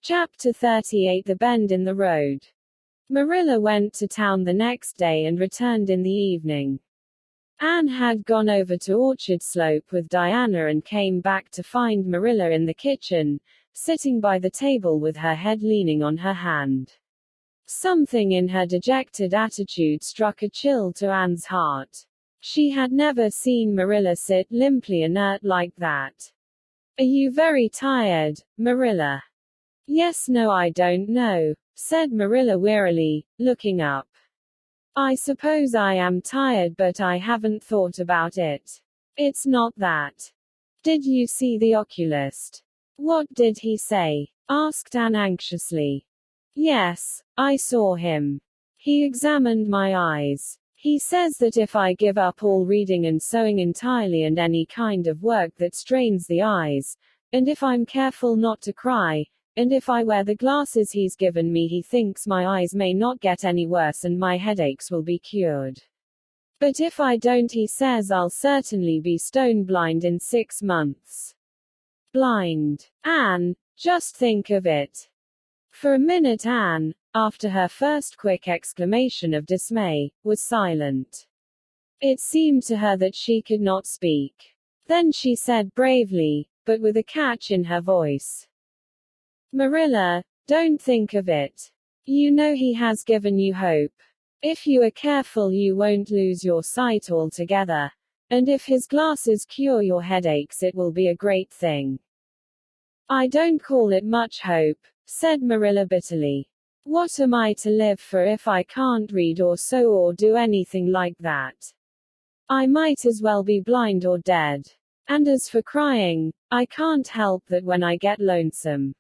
Chapter 38 The Bend in the Road. Marilla went to town the next day and returned in the evening. Anne had gone over to Orchard Slope with Diana and came back to find Marilla in the kitchen, sitting by the table with her head leaning on her hand. Something in her dejected attitude struck a chill to Anne's heart. She had never seen Marilla sit limply inert like that. "Are you very tired, Marilla?" "Yes, no, I don't know," said Marilla wearily, looking up. "I suppose I am tired, but I haven't thought about it. It's not that." "Did you see the oculist?" "What did he say?" asked Anne anxiously. "Yes, I saw him. He examined my eyes. He says that if I give up all reading and sewing entirely and any kind of work that strains the eyes, and if I'm careful not to cry, and if I wear the glasses he's given me, he thinks my eyes may not get any worse and my headaches will be cured. But if I don't, he says I'll certainly be stone blind in 6 months. Blind. Anne, just think of it. For a minute Anne, after her first quick exclamation of dismay, was silent. It seemed to her that she could not speak. Then she said bravely, but with a catch in her voice, "Marilla, don't think of it. You know he has given you hope. If you are careful you won't lose your sight altogether. And if his glasses cure your headaches it will be a great thing." "I don't call it much hope," said Marilla bitterly. "What am I to live for if I can't read or sew or do anything like that? I might as well be blind or dead. And as for crying, I can't help that when I get lonesome.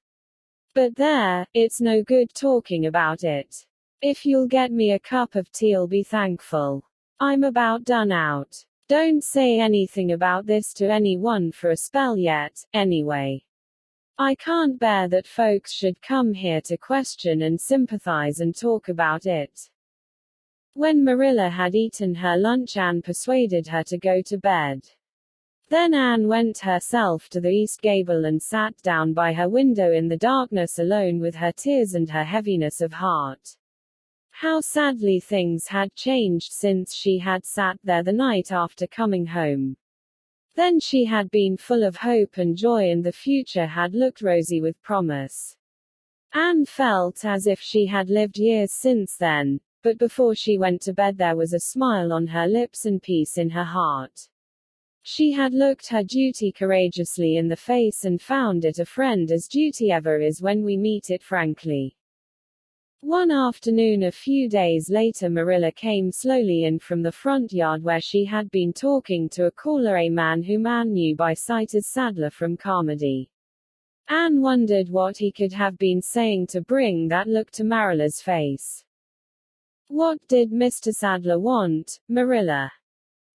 But there, it's no good talking about it. If you'll get me a cup of tea I'll be thankful. I'm about done out. Don't say anything about this to anyone for a spell yet, anyway. I can't bear that folks should come here to question and sympathize and talk about it." When Marilla had eaten her lunch Anne persuaded her to go to bed. Then Anne went herself to the east gable and sat down by her window in the darkness alone with her tears and her heaviness of heart. How sadly things had changed since she had sat there the night after coming home. Then she had been full of hope and joy and the future had looked rosy with promise. Anne felt as if she had lived years since then, but before she went to bed there was a smile on her lips and peace in her heart. She had looked her duty courageously in the face and found it a friend as duty ever is when we meet it frankly. One afternoon a few days later Marilla came slowly in from the front yard where she had been talking to a caller, a man whom Anne knew by sight as Sadler from Carmody. Anne wondered what he could have been saying to bring that look to Marilla's face. "What did Mr. Sadler want, Marilla?"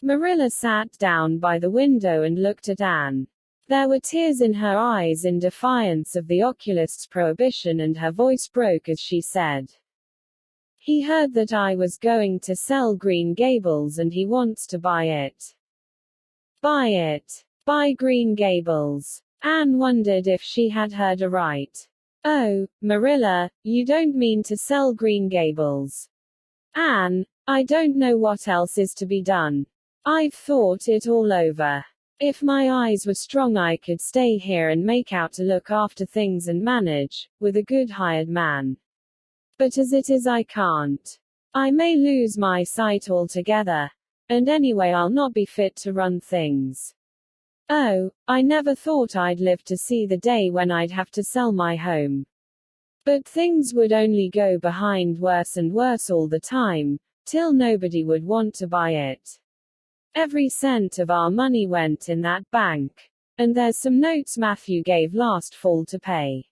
Marilla sat down by the window and looked at Anne. There were tears in her eyes in defiance of the oculist's prohibition and her voice broke as she said, "He heard that I was going to sell Green Gables and he wants to buy it." "Buy it? Buy Green Gables?" Anne wondered if she had heard aright. "Oh, Marilla, you don't mean to sell Green Gables?" "Anne, I don't know what else is to be done. I've thought it all over. If my eyes were strong I could stay here and make out to look after things and manage, with a good hired man. But as it is I can't. I may lose my sight altogether. And anyway I'll not be fit to run things. Oh, I never thought I'd live to see the day when I'd have to sell my home. But things would only go behind worse and worse all the time, till nobody would want to buy it. Every cent of our money went in that bank. And there's some notes Matthew gave last fall to pay.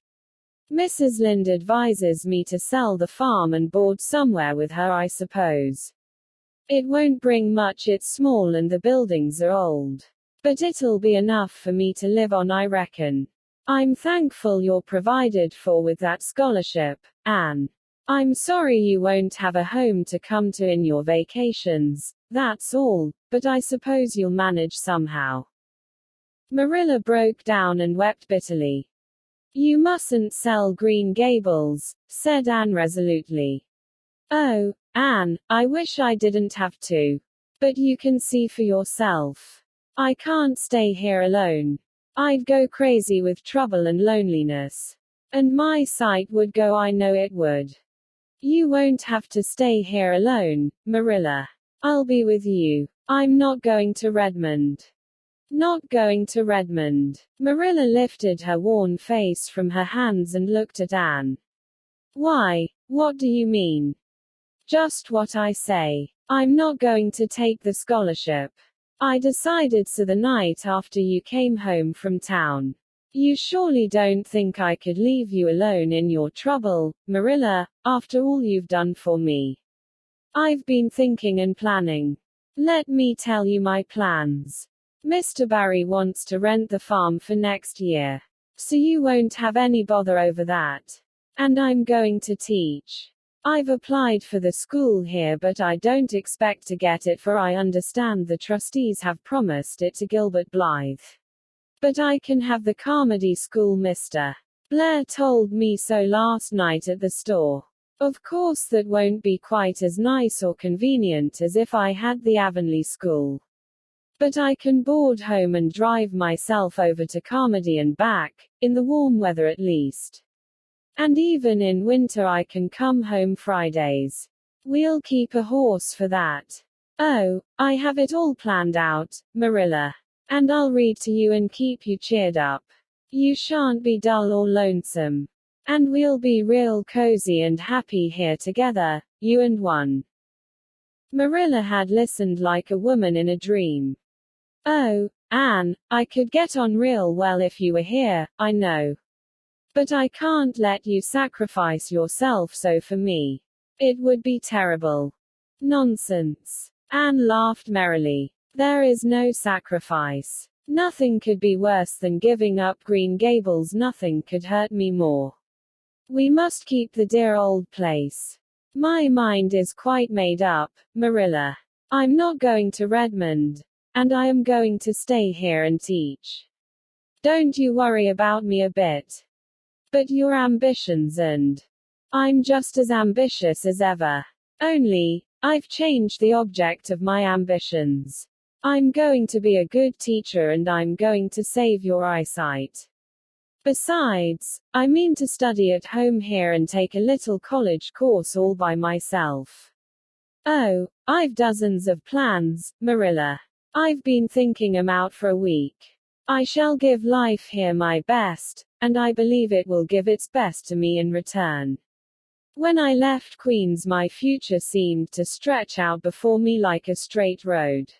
Mrs. Lynde advises me to sell the farm and board somewhere with her I suppose. It won't bring much, it's small and the buildings are old. But it'll be enough for me to live on I reckon. I'm thankful you're provided for with that scholarship, Anne. I'm sorry you won't have a home to come to in your vacations, that's all, but I suppose you'll manage somehow." Marilla broke down and wept bitterly. You mustn't sell Green Gables, said Anne resolutely. Oh, Anne, I wish I didn't have to. But you can see for yourself. I can't stay here alone. I'd go crazy with trouble and loneliness. And my sight would go, I know it would. You won't have to stay here alone, Marilla. I'll be with you. I'm not going to Redmond. Not going to Redmond. Marilla lifted her worn face from her hands and looked at Anne. Why? What do you mean? Just what I say. I'm not going to take the scholarship. I decided so the night after you came home from town. You surely don't think I could leave you alone in your trouble, Marilla, after all you've done for me. I've been thinking and planning. Let me tell you my plans. Mr. Barry wants to rent the farm for next year. So you won't have any bother over that. And I'm going to teach. I've applied for the school here, but I don't expect to get it, for I understand the trustees have promised it to Gilbert Blythe. But I can have the Carmody School. Mr. Blair told me so last night at the store. Of course that won't be quite as nice or convenient as if I had the Avonlea School. But I can board home and drive myself over to Carmody and back, in the warm weather at least. And even in winter I can come home Fridays. We'll keep a horse for that. Oh, I have it all planned out, Marilla. And I'll read to you and keep you cheered up. You shan't be dull or lonesome. And we'll be real cozy and happy here together, you and one. Marilla had listened like a woman in a dream. Oh, Anne, I could get on real well if you were here, I know. But I can't let you sacrifice yourself so for me. It would be terrible. Nonsense. Anne laughed merrily. There is no sacrifice. Nothing could be worse than giving up Green Gables. Nothing could hurt me more. We must keep the dear old place. My mind is quite made up, Marilla. I'm not going to Redmond. And I am going to stay here and teach. Don't you worry about me a bit. But your ambitions, and I'm just as ambitious as ever. Only, I've changed the object of my ambitions. I'm going to be a good teacher and I'm going to save your eyesight. Besides, I mean to study at home here and take a little college course all by myself. Oh, I've dozens of plans, Marilla. I've been thinking 'em out for a week. I shall give life here my best, and I believe it will give its best to me in return. When I left Queens, my future seemed to stretch out before me like a straight road.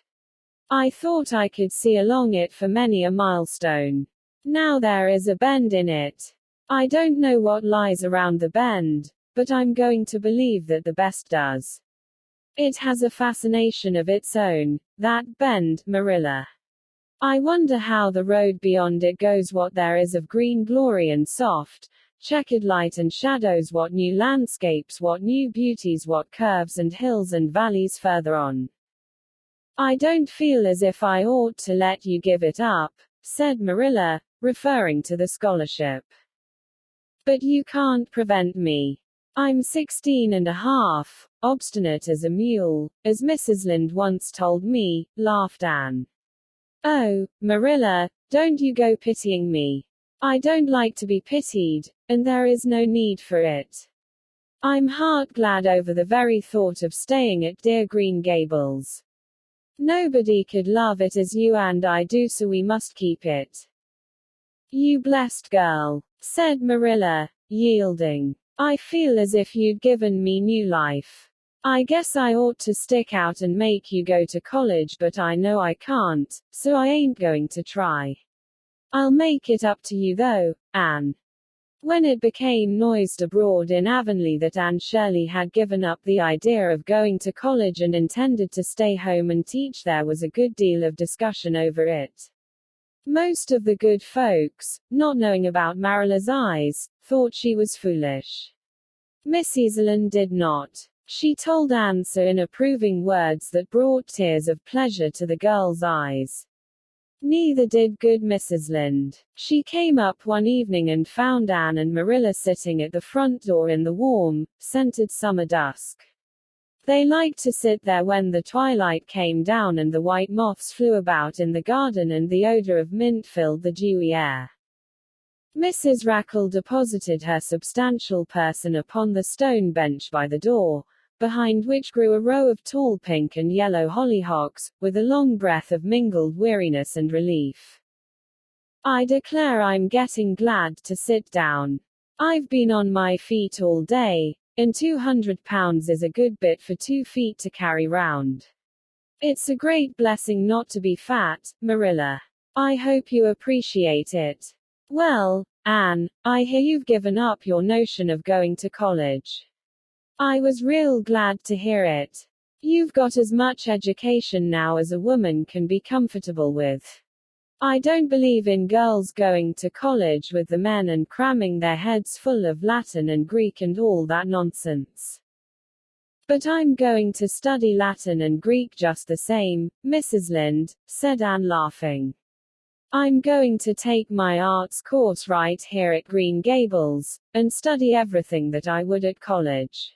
I thought I could see along it for many a milestone. Now there is a bend in it. I don't know what lies around the bend, but I'm going to believe that the best does. It has a fascination of its own, that bend, Marilla. I wonder how the road beyond it goes, what there is of green glory and soft, checkered light and shadows, what new landscapes, what new beauties, what curves and hills and valleys further on. I don't feel as if I ought to let you give it up, said Marilla, referring to the scholarship. But you can't prevent me. I'm 16 and a half, obstinate as a mule, as Mrs. Lynde once told me, laughed Anne. Oh, Marilla, don't you go pitying me. I don't like to be pitied, and there is no need for it. I'm heart glad over the very thought of staying at dear Green Gables. Nobody could love it as you and I do, so we must keep it. You blessed girl, said Marilla, yielding. I feel as if you'd given me new life. I guess I ought to stick out and make you go to college, but I know I can't, so I ain't going to try. I'll make it up to you though, Anne. When it became noised abroad in Avonlea that Anne Shirley had given up the idea of going to college and intended to stay home and teach, there was a good deal of discussion over it. Most of the good folks, not knowing about Marilla's eyes, thought she was foolish. Mrs. Lynde did not. She told Anne so in approving words that brought tears of pleasure to the girl's eyes. Neither did good Mrs. Lynde. She came up one evening and found Anne and Marilla sitting at the front door in the warm, scented summer dusk. They liked to sit there when the twilight came down and the white moths flew about in the garden and the odor of mint filled the dewy air. Mrs. Rackle deposited her substantial person upon the stone bench by the door, behind which grew a row of tall pink and yellow hollyhocks, with a long breath of mingled weariness and relief. I declare I'm getting glad to sit down. I've been on my feet all day, and 200 pounds is a good bit for 2 feet to carry round. It's a great blessing not to be fat, Marilla. I hope you appreciate it. Well, Anne, I hear you've given up your notion of going to college. I was real glad to hear it. You've got as much education now as a woman can be comfortable with. I don't believe in girls going to college with the men and cramming their heads full of Latin and Greek and all that nonsense. But I'm going to study Latin and Greek just the same, Mrs. Lynde, said Anne laughing. I'm going to take my arts course right here at Green Gables, and study everything that I would at college.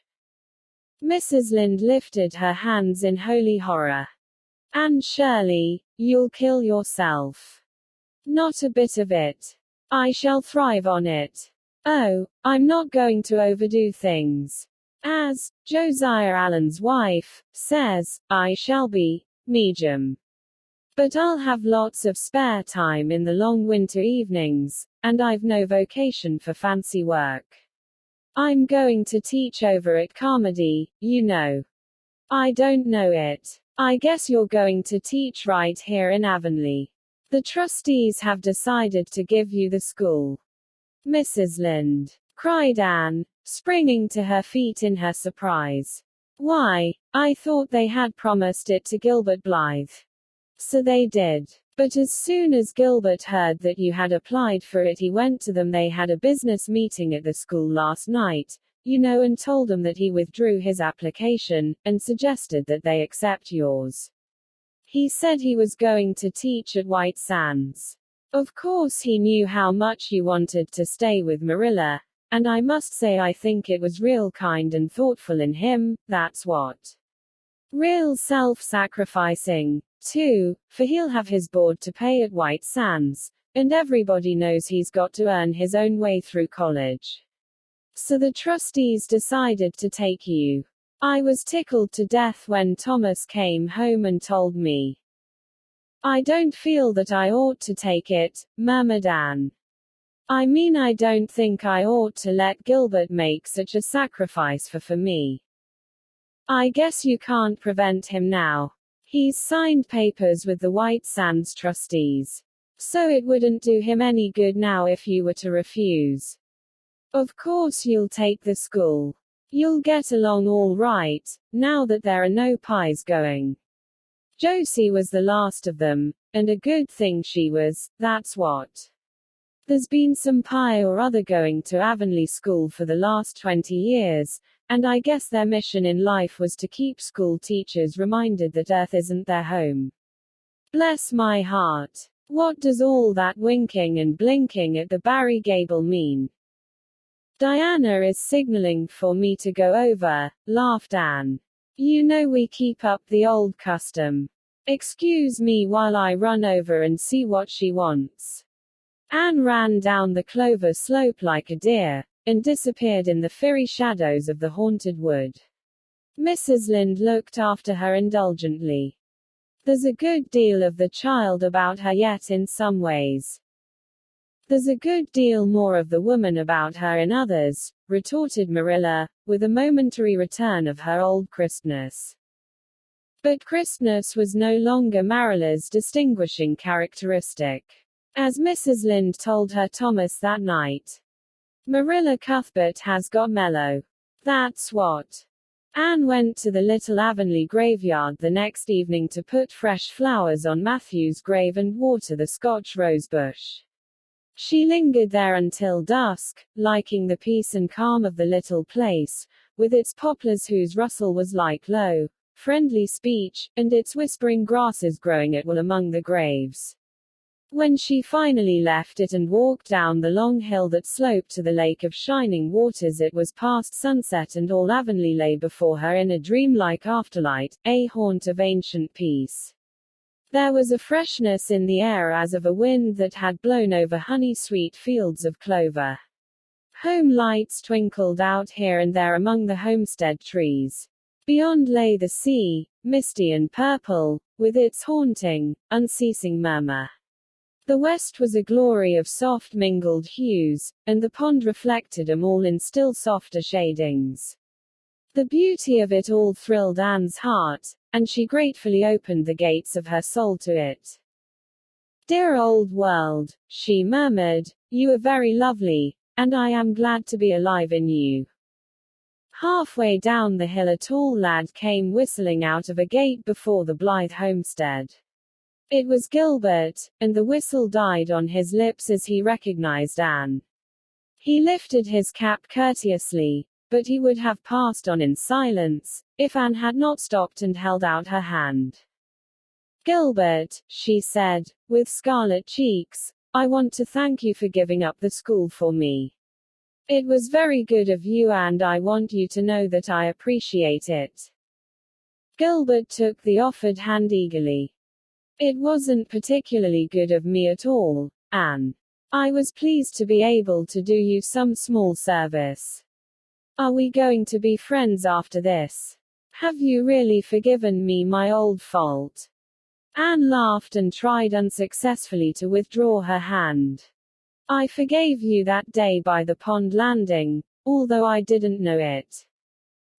Mrs. Lynde lifted her hands in holy horror. Anne Shirley, you'll kill yourself. Not a bit of it. I shall thrive on it. Oh, I'm not going to overdo things. As Josiah Allen's wife says, I shall be medium. But I'll have lots of spare time in the long winter evenings, and I've no vocation for fancy work. I'm going to teach over at Carmody, you know. I don't know it. I guess you're going to teach right here in Avonlea. The trustees have decided to give you the school. Mrs. Lynde, cried Anne, springing to her feet in her surprise. Why, I thought they had promised it to Gilbert Blythe. So they did. But as soon as Gilbert heard that you had applied for it, he went to them. They had a business meeting at the school last night, you know, and told them that he withdrew his application, and suggested that they accept yours. He said he was going to teach at White Sands. Of course he knew how much you wanted to stay with Marilla, and I must say I think it was real kind and thoughtful in him, that's what. Real self-sacrificing, too, for he'll have his board to pay at White Sands, and everybody knows he's got to earn his own way through college. So the trustees decided to take you. I was tickled to death when Thomas came home and told me. I don't feel that I ought to take it, murmured Anne. I mean, I don't think I ought to let Gilbert make such a sacrifice for me. I guess you can't prevent him now. He's signed papers with the White Sands trustees. So it wouldn't do him any good now if you were to refuse. Of course you'll take the school. You'll get along all right, now that there are no pies going. Josie was the last of them, and a good thing she was, that's what. There's been some pie or other going to Avonlea School for the last 20 years, and I guess their mission in life was to keep school teachers reminded that Earth isn't their home. Bless my heart. What does all that winking and blinking at the Barry Gable mean? Diana is signaling for me to go over, laughed Anne. You know we keep up the old custom. Excuse me while I run over and see what she wants. Anne ran down the clover slope like a deer, and disappeared in the fiery shadows of the haunted wood. Mrs. Lynde looked after her indulgently. There's a good deal of the child about her yet in some ways. There's a good deal more of the woman about her in others, retorted Marilla, with a momentary return of her old crispness. But crispness was no longer Marilla's distinguishing characteristic. As Mrs. Lynde told her Thomas that night, Marilla Cuthbert has got mellow. That's what. Anne went to the little Avonlea graveyard the next evening to put fresh flowers on Matthew's grave and water the Scotch rose bush. She lingered there until dusk, liking the peace and calm of the little place, with its poplars whose rustle was like low, friendly speech, and its whispering grasses growing at will among the graves. When she finally left it and walked down the long hill that sloped to the lake of shining waters, it was past sunset and all Avonlea lay before her in a dreamlike afterlight, a haunt of ancient peace. There was a freshness in the air as of a wind that had blown over honey-sweet fields of clover. Home lights twinkled out here and there among the homestead trees. Beyond lay the sea, misty and purple, with its haunting, unceasing murmur. The west was a glory of soft mingled hues, and the pond reflected them all in still softer shadings. The beauty of it all thrilled Anne's heart, and she gratefully opened the gates of her soul to it. "Dear old world," she murmured, "you are very lovely, and I am glad to be alive in you." Halfway down the hill a tall lad came whistling out of a gate before the Blythe homestead. It was Gilbert, and the whistle died on his lips as he recognized Anne. He lifted his cap courteously, but he would have passed on in silence, if Anne had not stopped and held out her hand. "Gilbert," she said, with scarlet cheeks, "I want to thank you for giving up the school for me. It was very good of you and I want you to know that I appreciate it." Gilbert took the offered hand eagerly. "It wasn't particularly good of me at all, Anne. I was pleased to be able to do you some small service. Are we going to be friends after this? Have you really forgiven me my old fault?" Anne laughed and tried unsuccessfully to withdraw her hand. "I forgave you that day by the pond landing, although I didn't know it.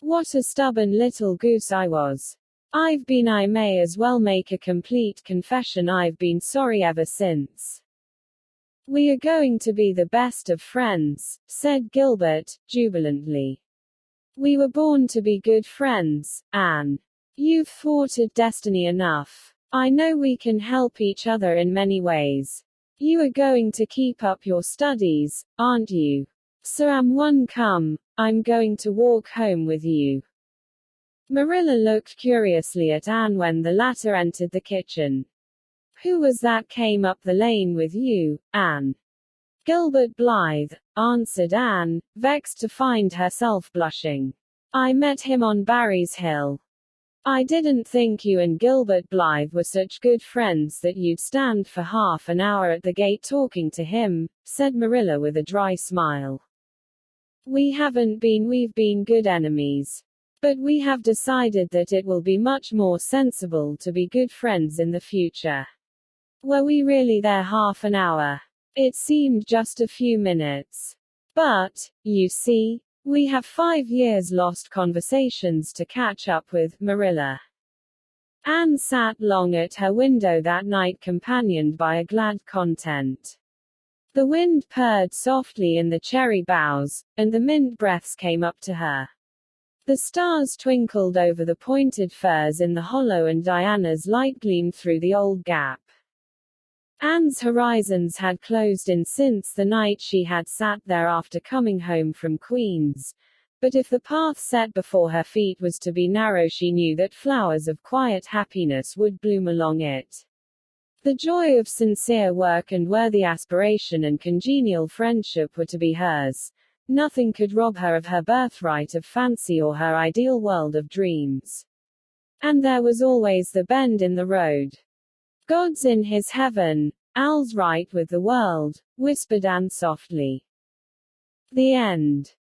What a stubborn little goose I was. I may as well make a complete confession. I've been sorry ever since." "We are going to be the best of friends," said Gilbert, jubilantly. "We were born to be good friends, Anne. You've thwarted destiny enough. I know we can help each other in many ways. You are going to keep up your studies, aren't you? So one come, I'm going to walk home with you." Marilla looked curiously at Anne when the latter entered the kitchen. "Who was that came up the lane with you, Anne?" "Gilbert Blythe," answered Anne, vexed to find herself blushing. "I met him on Barry's Hill." "I didn't think you and Gilbert Blythe were such good friends that you'd stand for half an hour at the gate talking to him," said Marilla with a dry smile. We've been good enemies. But we have decided that it will be much more sensible to be good friends in the future." "Were we really there half an hour?" "It seemed just a few minutes. But, you see, we have 5 years lost conversations to catch up with, Marilla." Anne sat long at her window that night, companioned by a glad content. The wind purred softly in the cherry boughs, and the mint breaths came up to her. The stars twinkled over the pointed firs in the hollow and Diana's light gleamed through the old gap. Anne's horizons had closed in since the night she had sat there after coming home from Queen's, but if the path set before her feet was to be narrow, she knew that flowers of quiet happiness would bloom along it. The joy of sincere work and worthy aspiration and congenial friendship were to be hers. Nothing could rob her of her birthright of fancy or her ideal world of dreams. And there was always the bend in the road. "God's in his heaven, Al's right with the world," whispered Anne softly. The end.